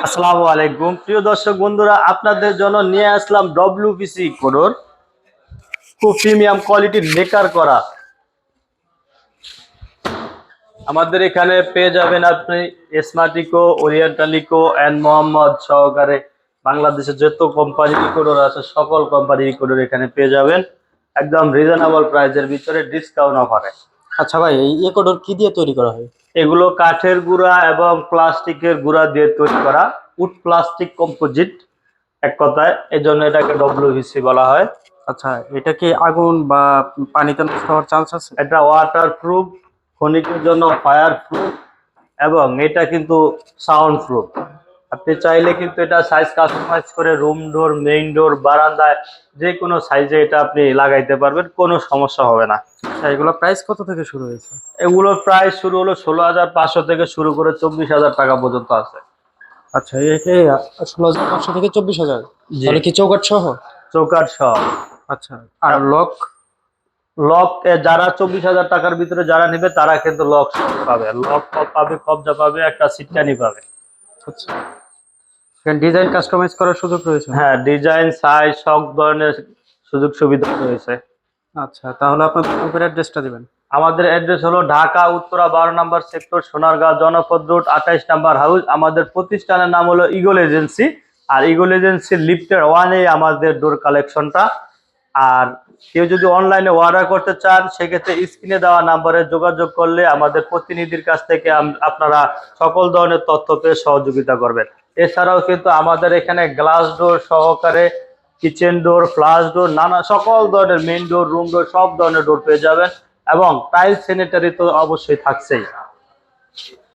আসসালামু আলাইকুম প্রিয় দর্শক বন্ধুরা, আপনাদের জন্য নিয়ে আসলাম ডব্লিউপিসি কোডর খুব প্রিমিয়াম কোয়ালিটির মেকার করা। আমাদের এখানে পেয়ে যাবেন আপনি স্মার্টিকো, ওরিয়েন্টালিকো এন্ড মোহাম্মদ সহকারে বাংলাদেশের যত কোম্পানির কোডর আছে সকল কোম্পানির কোডর এখানে পেয়ে যাবেন একদম রিজনেবল প্রাইসের ভিতরে ডিসকাউন্ট অফারে। আচ্ছা ভাই, এই একোডোর কি দিয়ে তৈরি করা হয়? এগুলো কাঠের গুঁড়া এবং প্লাস্টিকের গুঁড়া দিয়ে তৈরি করা, উড প্লাস্টিক কম্পোজিট এক কথায়, এই জন্য এটাকে ডব্লিউপিসি বলা হয়। আচ্ছা, এটা কি আগুন বা পানিতে নষ্ট হওয়ার চান্স আছে? এটা ওয়াটার প্রুফ, খনিকের জন্য ফায়ার প্রুফ এবং এটা কিন্তু সাউন্ড প্রুফ। আপনি চাইলে কিন্তু এটা সাইজ কাস্টমাইজ করে রুম ডোর, মেইন ডোর, বারান্দায় যে কোনো সাইজে এটা আপনি লাগাইতে পারবেন, কোনো সমস্যা হবে না। আচ্ছা, এগুলো প্রাইস কত থেকে শুরু হয়েছে? এগুলোর প্রাইস শুরু হলো 16,500 থেকে শুরু করে 24,000 টাকা পর্যন্ত আছে। আচ্ছা, একে 16,500 থেকে 24,000? জি, তাহলে কি চৌকাঠ সহ? চৌকাঠ সহ। আচ্ছা, আর লক? লক যারা 24,000 টাকার ভিতরে যারা নেবে তারা কিন্তু লক পাবে, লক পাবে, কবজা পাবে, একটা সিটকানি পাবে। আচ্ছা, এখানে ডিজাইন কাস্টমাইজ করার সুযোগ রয়েছে? হ্যাঁ, ডিজাইন, সাইজ সব ধরনের সুযোগ সুবিধা রয়েছে। আচ্ছা, তাহলে আপনার দোকানের অ্যাড্রেসটা দিবেন। আমাদের অ্যাড্রেস হলো ঢাকা উত্তরা 12 নম্বর সেক্টর, সোনারগাঁও, জনপদ রোড, 28 নম্বর হাউস। আমাদের প্রতিষ্ঠানের নাম হলো ইগল এজেন্সি। আর ইগল এজেন্সির লিফটের 1-এ আমাদের ডোর কালেকশনটা। আর কেউ যদি অনলাইনে অর্ডার করতে চান সেক্ষেত্রে স্ক্রিনে দেওয়া নাম্বারে যোগাযোগ করলে আমাদের প্রতিনিধির কাছ থেকে আপনারা সকল ধরনের তথ্য পেয়ে সহযোগিতা করবেন। এছাড়াও কিন্তু আমাদের এখানে গ্লাস ডোর সহকারে কিচেন ডোর, ফ্লাশ ডোর, নানা সকল ধরনের মেইন ডোর, রুম ডোর, সব ধরনের ডোর পেয়ে যাবেন এবং টাইলস স্যানিটারি তো অবশ্যই থাকছেই।